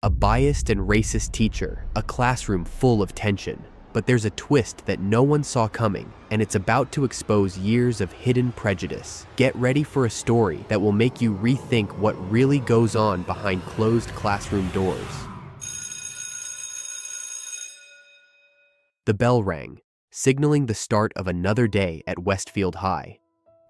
A biased and racist teacher, a classroom full of tension. But there's a twist that no one saw coming, and it's about to expose years of hidden prejudice. Get ready for a story that will make you rethink what really goes on behind closed classroom doors. The bell rang, signaling the start of another day at Westfield High.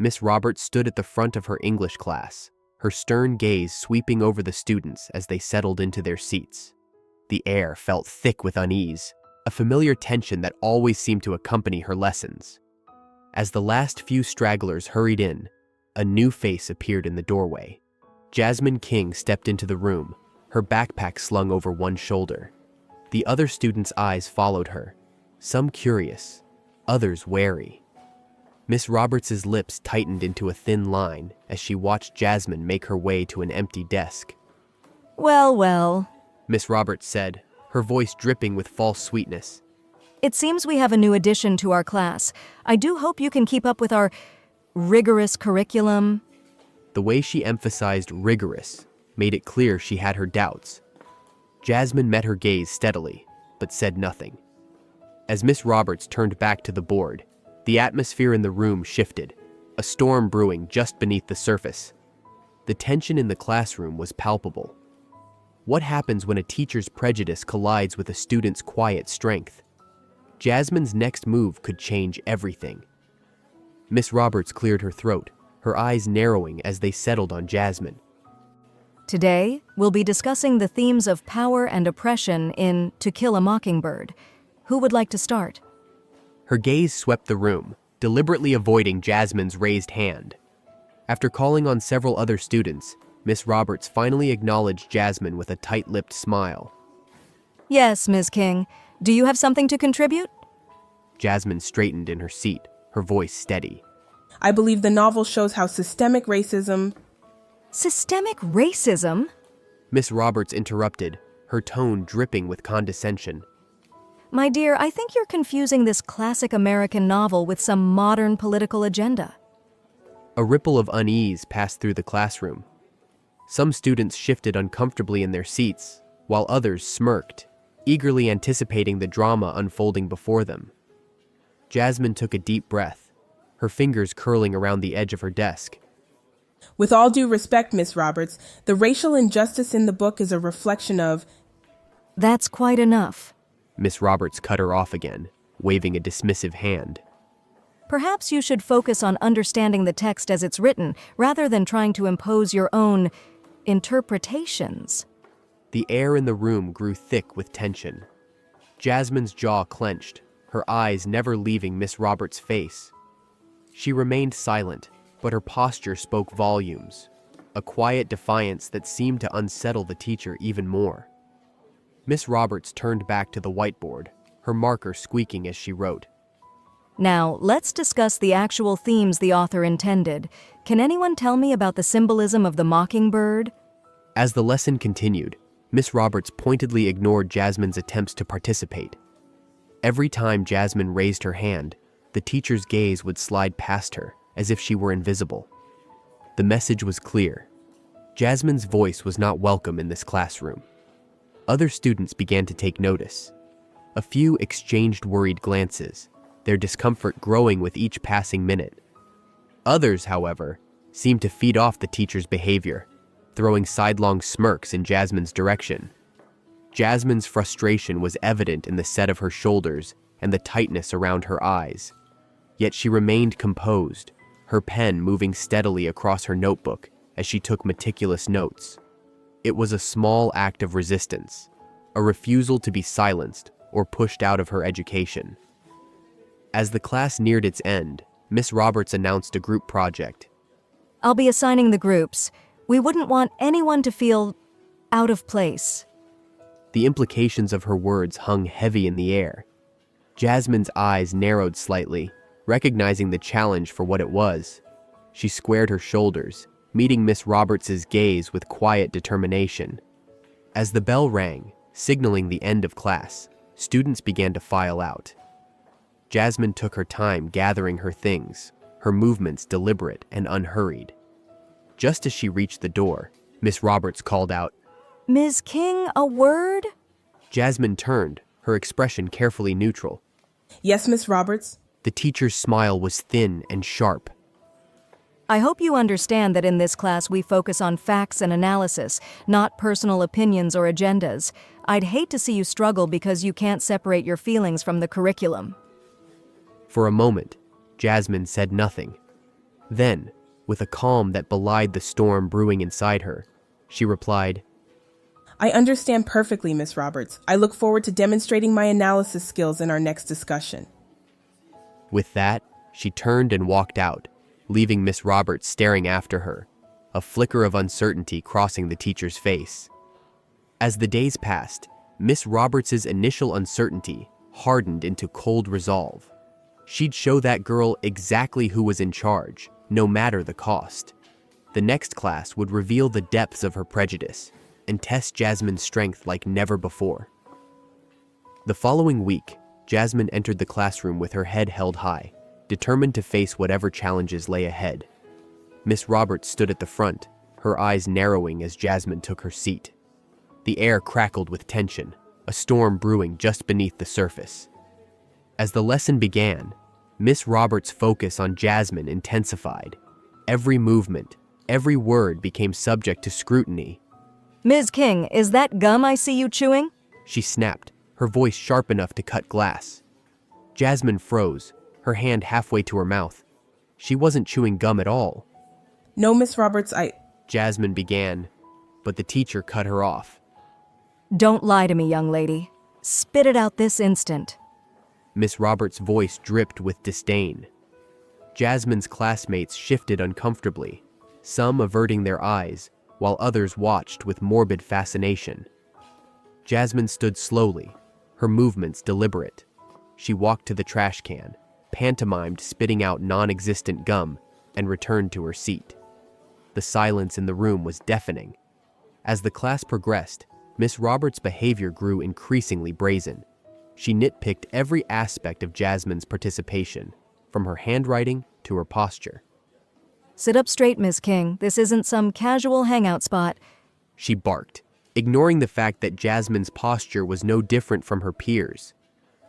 Miss Roberts stood at the front of her English class, her stern gaze sweeping over the students as they settled into their seats. The air felt thick with unease, a familiar tension that always seemed to accompany her lessons. As the last few stragglers hurried in, a new face appeared in the doorway. Jasmine King stepped into the room, her backpack slung over one shoulder. The other students' eyes followed her, some curious, others wary. Miss Roberts's lips tightened into a thin line as she watched Jasmine make her way to an empty desk. Well, well, Miss Roberts said, her voice dripping with false sweetness. it seems we have a new addition to our class. I do hope you can keep up with our rigorous curriculum. The way she emphasized rigorous made it clear she had her doubts. Jasmine met her gaze steadily, but said nothing. As Miss Roberts turned back to the board, the atmosphere in the room shifted, a storm brewing just beneath the surface. The tension in the classroom was palpable. What happens when a teacher's prejudice collides with a student's quiet strength? Jasmine's next move could change everything. Miss Roberts cleared her throat, her eyes narrowing as they settled on Jasmine. Today, we'll be discussing the themes of power and oppression in To Kill a Mockingbird. Who would like to start? Her gaze swept the room, deliberately avoiding Jasmine's raised hand. After calling on several other students, Miss Roberts finally acknowledged Jasmine with a tight-lipped smile. Yes, Ms. King. Do you have something to contribute? Jasmine straightened in her seat, her voice steady. I believe the novel shows how systemic racism... Systemic racism? Miss Roberts interrupted, her tone dripping with condescension. My dear, I think you're confusing this classic American novel with some modern political agenda. A ripple of unease passed through the classroom. Some students shifted uncomfortably in their seats, while others smirked, eagerly anticipating the drama unfolding before them. Jasmine took a deep breath, her fingers curling around the edge of her desk. With all due respect, Miss Roberts, the racial injustice in the book is a reflection of... That's quite enough. Miss Roberts cut her off again, waving a dismissive hand. Perhaps you should focus on understanding the text as it's written, rather than trying to impose your own interpretations. The air in the room grew thick with tension. Jasmine's jaw clenched, her eyes never leaving Miss Roberts' face. She remained silent, but her posture spoke volumes, a quiet defiance that seemed to unsettle the teacher even more. Miss Roberts turned back to the whiteboard, her marker squeaking as she wrote. Now, let's discuss the actual themes the author intended. Can anyone tell me about the symbolism of the mockingbird? As the lesson continued, Miss Roberts pointedly ignored Jasmine's attempts to participate. Every time Jasmine raised her hand, the teacher's gaze would slide past her, as if she were invisible. The message was clear. Jasmine's voice was not welcome in this classroom. Other students began to take notice. A few exchanged worried glances, their discomfort growing with each passing minute. Others, however, seemed to feed off the teacher's behavior, throwing sidelong smirks in Jasmine's direction. Jasmine's frustration was evident in the set of her shoulders and the tightness around her eyes. Yet she remained composed, her pen moving steadily across her notebook as she took meticulous notes. It was a small act of resistance, a refusal to be silenced or pushed out of her education. As the class neared its end, Miss Roberts announced a group project. I'll be assigning the groups. We wouldn't want anyone to feel out of place. The implications of her words hung heavy in the air. Jasmine's eyes narrowed slightly, recognizing the challenge for what it was. She squared her shoulders, meeting Miss Roberts's gaze with quiet determination. As the bell rang, signaling the end of class, students began to file out. Jasmine took her time gathering her things, her movements deliberate and unhurried. Just as she reached the door, Miss Roberts called out, Ms. King, a word? Jasmine turned, her expression carefully neutral. Yes, Miss Roberts? The teacher's smile was thin and sharp. I hope you understand that in this class we focus on facts and analysis, not personal opinions or agendas. I'd hate to see you struggle because you can't separate your feelings from the curriculum. For a moment, Jasmine said nothing. Then, with a calm that belied the storm brewing inside her, she replied, I understand perfectly, Miss Roberts. I look forward to demonstrating my analysis skills in our next discussion. With that, she turned and walked out, leaving Miss Roberts staring after her, a flicker of uncertainty crossing the teacher's face. As the days passed, Miss Roberts's initial uncertainty hardened into cold resolve. She'd show that girl exactly who was in charge, no matter the cost. The next class would reveal the depths of her prejudice and test Jasmine's strength like never before. The following week, Jasmine entered the classroom with her head held high, determined to face whatever challenges lay ahead. Miss Roberts stood at the front, her eyes narrowing as Jasmine took her seat. The air crackled with tension, a storm brewing just beneath the surface. As the lesson began, Miss Roberts' focus on Jasmine intensified. Every movement, every word became subject to scrutiny. Ms. King, is that gum I see you chewing? She snapped, her voice sharp enough to cut glass. Jasmine froze, her hand halfway to her mouth. She wasn't chewing gum at all. No, Miss Roberts, Jasmine began, but the teacher cut her off. Don't lie to me, young lady. Spit it out this instant. Miss Roberts' voice dripped with disdain. Jasmine's classmates shifted uncomfortably, some averting their eyes, while others watched with morbid fascination. Jasmine stood slowly, her movements deliberate. She walked to the trash can, pantomimed spitting out non-existent gum, and returned to her seat. The silence in the room was deafening. As the class progressed, Miss Roberts' behavior grew increasingly brazen. She nitpicked every aspect of Jasmine's participation, from her handwriting to her posture. Sit up straight, Ms. King. This isn't some casual hangout spot. She barked, ignoring the fact that Jasmine's posture was no different from her peers.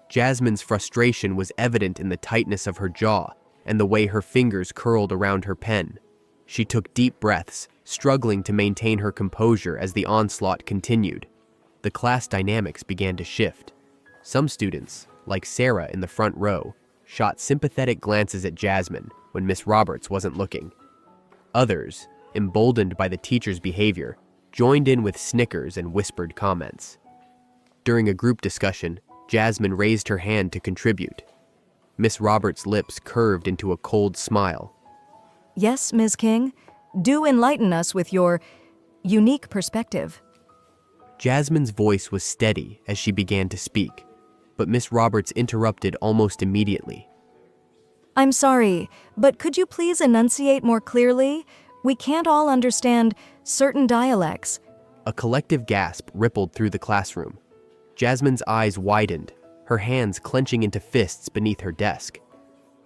Jasmine's frustration was evident in the tightness of her jaw and the way her fingers curled around her pen. She took deep breaths, struggling to maintain her composure as the onslaught continued. The class dynamics began to shift. Some students, like Sarah in the front row, shot sympathetic glances at Jasmine when Miss Roberts wasn't looking. Others, emboldened by the teacher's behavior, joined in with snickers and whispered comments. During a group discussion, Jasmine raised her hand to contribute. Miss Roberts' lips curved into a cold smile. Yes, Ms. King. Do enlighten us with your unique perspective. Jasmine's voice was steady as she began to speak, but Miss Roberts interrupted almost immediately. I'm sorry, but could you please enunciate more clearly? We can't all understand certain dialects. A collective gasp rippled through the classroom. Jasmine's eyes widened, her hands clenching into fists beneath her desk.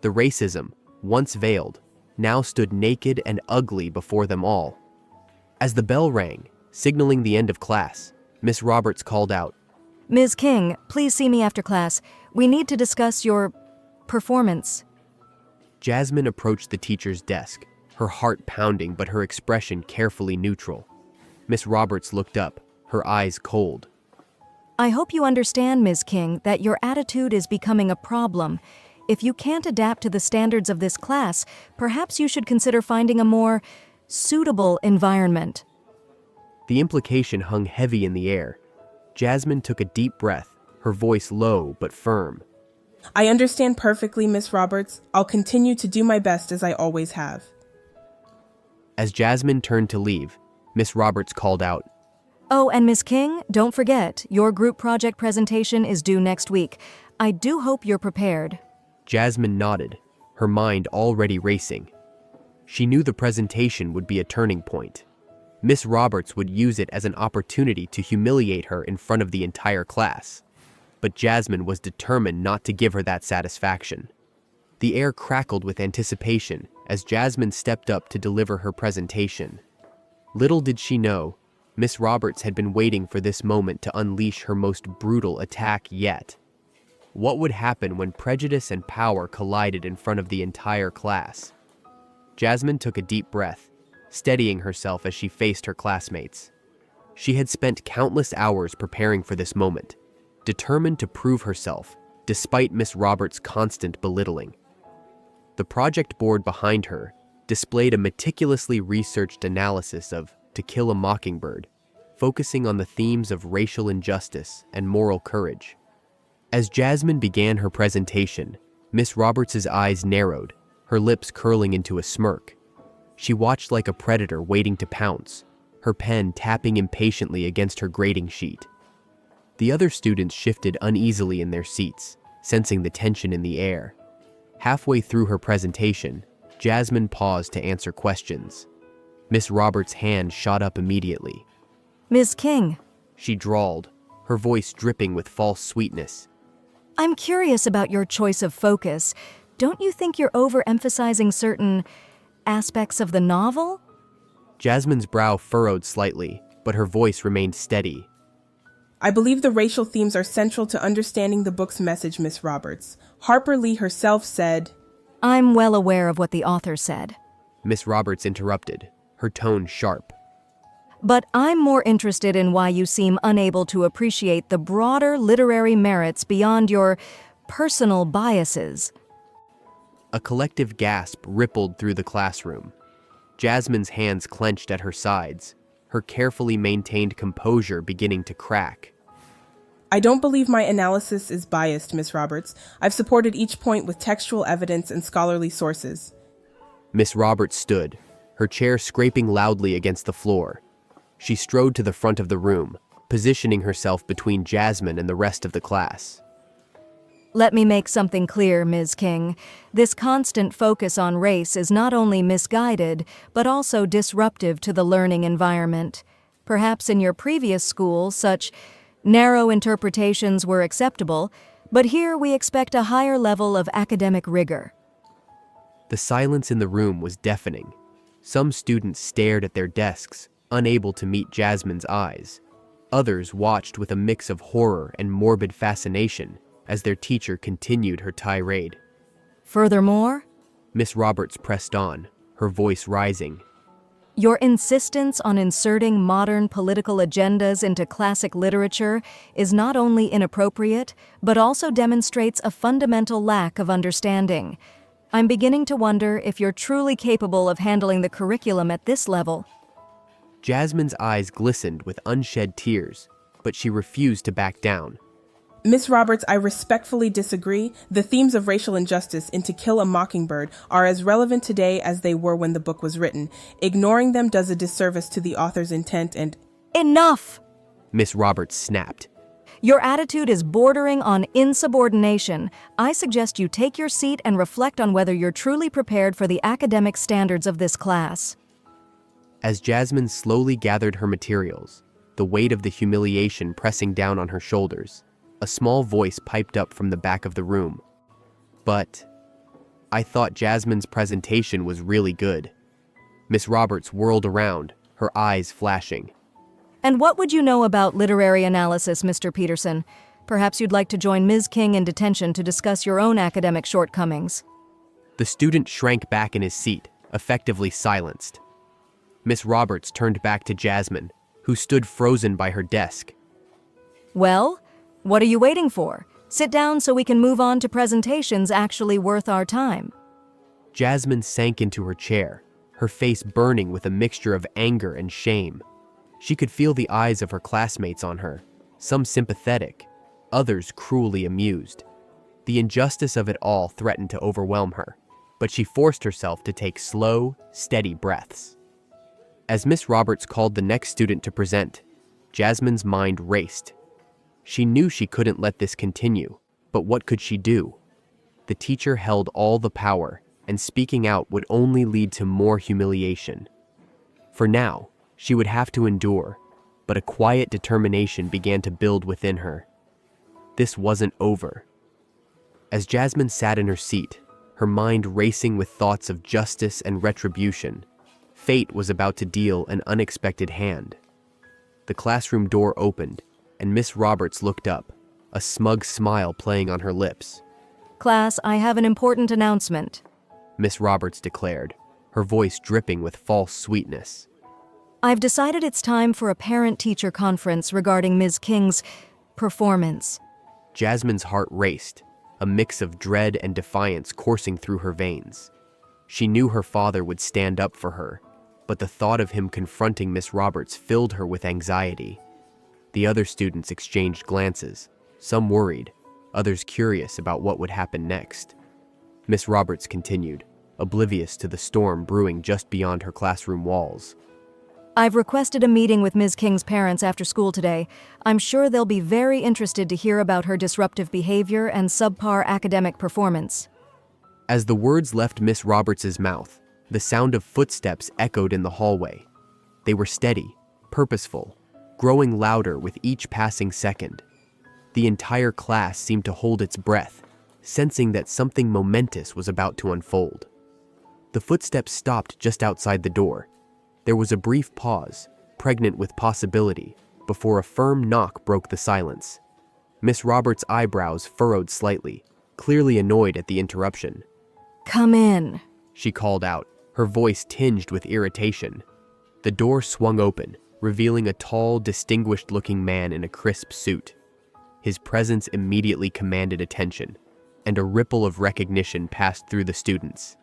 The racism, once veiled, now stood naked and ugly before them all. As the bell rang, signaling the end of class, Miss Roberts called out, Ms. King, please see me after class. We need to discuss your performance. Jasmine approached the teacher's desk, her heart pounding but her expression carefully neutral. Miss Roberts looked up, her eyes cold. I hope you understand, Ms. King, that your attitude is becoming a problem. If you can't adapt to the standards of this class, perhaps you should consider finding a more suitable environment. The implication hung heavy in the air. Jasmine took a deep breath, her voice low but firm. I understand perfectly, Miss Roberts. I'll continue to do my best as I always have. As Jasmine turned to leave, Miss Roberts called out, Oh, and Ms. King, don't forget, your group project presentation is due next week. I do hope you're prepared. Jasmine nodded, her mind already racing. She knew the presentation would be a turning point. Miss Roberts would use it as an opportunity to humiliate her in front of the entire class. But Jasmine was determined not to give her that satisfaction. The air crackled with anticipation as Jasmine stepped up to deliver her presentation. Little did she know, Miss Roberts had been waiting for this moment to unleash her most brutal attack yet. What would happen when prejudice and power collided in front of the entire class? Jasmine took a deep breath, steadying herself as she faced her classmates. She had spent countless hours preparing for this moment, determined to prove herself despite Miss Roberts' constant belittling. The project board behind her displayed a meticulously researched analysis of To Kill a Mockingbird, focusing on the themes of racial injustice and moral courage. As Jasmine began her presentation, Miss Roberts' eyes narrowed, her lips curling into a smirk. She watched like a predator waiting to pounce, her pen tapping impatiently against her grading sheet. The other students shifted uneasily in their seats, sensing the tension in the air. Halfway through her presentation, Jasmine paused to answer questions. Miss Roberts' hand shot up immediately. Ms. King, She drawled, her voice dripping with false sweetness. I'm curious about your choice of focus. Don't you think you're overemphasizing certain aspects of the novel? Jasmine's brow furrowed slightly, but her voice remained steady. I believe the racial themes are central to understanding the book's message, Miss Roberts. Harper Lee herself said, I'm well aware of what the author said. Miss Roberts interrupted, her tone sharp. But I'm more interested in why you seem unable to appreciate the broader literary merits beyond your personal biases. A collective gasp rippled through the classroom. Jasmine's hands clenched at her sides, her carefully maintained composure beginning to crack. I don't believe my analysis is biased, Miss Roberts. I've supported each point with textual evidence and scholarly sources. Miss Roberts stood, her chair scraping loudly against the floor. She strode to the front of the room, positioning herself between Jasmine and the rest of the class. Let me make something clear, Ms. King. This constant focus on race is not only misguided, but also disruptive to the learning environment. Perhaps in your previous school, such narrow interpretations were acceptable, but here we expect a higher level of academic rigor. The silence in the room was deafening. Some students stared at their desks, unable to meet Jasmine's eyes. Others watched with a mix of horror and morbid fascination as their teacher continued her tirade. Furthermore, Miss Roberts pressed on, her voice rising. your insistence on inserting modern political agendas into classic literature is not only inappropriate, but also demonstrates a fundamental lack of understanding. I'm beginning to wonder if you're truly capable of handling the curriculum at this level. Jasmine's eyes glistened with unshed tears, but she refused to back down. Miss Roberts, I respectfully disagree. The themes of racial injustice in To Kill a Mockingbird are as relevant today as they were when the book was written. Ignoring them does a disservice to the author's intent and— Enough! Miss Roberts snapped. Your attitude is bordering on insubordination. I suggest you take your seat and reflect on whether you're truly prepared for the academic standards of this class. As Jasmine slowly gathered her materials, the weight of the humiliation pressing down on her shoulders, a small voice piped up from the back of the room. But I thought Jasmine's presentation was really good. Miss Roberts whirled around, her eyes flashing. And what would you know about literary analysis, Mr. Peterson? Perhaps you'd like to join Ms. King in detention to discuss your own academic shortcomings. The student shrank back in his seat, effectively silenced. Miss Roberts turned back to Jasmine, who stood frozen by her desk. Well, what are you waiting for? Sit down so we can move on to presentations actually worth our time. Jasmine sank into her chair, her face burning with a mixture of anger and shame. She could feel the eyes of her classmates on her, some sympathetic, others cruelly amused. The injustice of it all threatened to overwhelm her, but she forced herself to take slow, steady breaths. As Miss Roberts called the next student to present, Jasmine's mind raced. She knew she couldn't let this continue, but what could she do? The teacher held all the power, and speaking out would only lead to more humiliation. For now, she would have to endure, but a quiet determination began to build within her. This wasn't over. As Jasmine sat in her seat, her mind racing with thoughts of justice and retribution, fate was about to deal an unexpected hand. The classroom door opened, and Miss Roberts looked up, a smug smile playing on her lips. Class, I have an important announcement. Miss Roberts declared, her voice dripping with false sweetness. I've decided it's time for a parent-teacher conference regarding Ms. King's performance. Jasmine's heart raced, a mix of dread and defiance coursing through her veins. She knew her father would stand up for her, but the thought of him confronting Miss Roberts filled her with anxiety. The other students exchanged glances, some worried, others curious about what would happen next. Miss Roberts continued, oblivious to the storm brewing just beyond her classroom walls. I've requested a meeting with Ms. King's parents after school today. I'm sure they'll be very interested to hear about her disruptive behavior and subpar academic performance. As the words left Miss Roberts's mouth, the sound of footsteps echoed in the hallway. They were steady, purposeful, growing louder with each passing second. The entire class seemed to hold its breath, sensing that something momentous was about to unfold. The footsteps stopped just outside the door. There was a brief pause, pregnant with possibility, before a firm knock broke the silence. Miss Roberts' eyebrows furrowed slightly, clearly annoyed at the interruption. Come in, She called out, her voice tinged with irritation. The door swung open, revealing a tall, distinguished-looking man in a crisp suit. His presence immediately commanded attention, and a ripple of recognition passed through the students.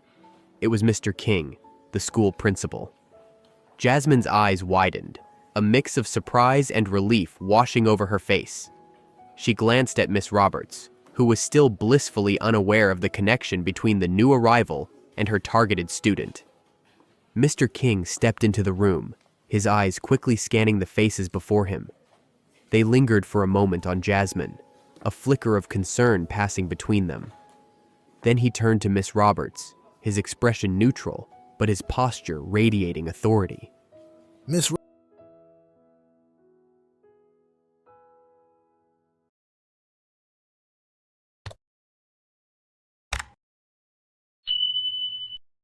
It was Mr. King, the school principal. Jasmine's eyes widened, a mix of surprise and relief washing over her face. She glanced at Miss Roberts, who was still blissfully unaware of the connection between the new arrival and her targeted student. Mr. King stepped into the room, his eyes quickly scanning the faces before him. They lingered for a moment on Jasmine, a flicker of concern passing between them. Then he turned to Miss Roberts, his expression neutral, but his posture radiating authority. Miss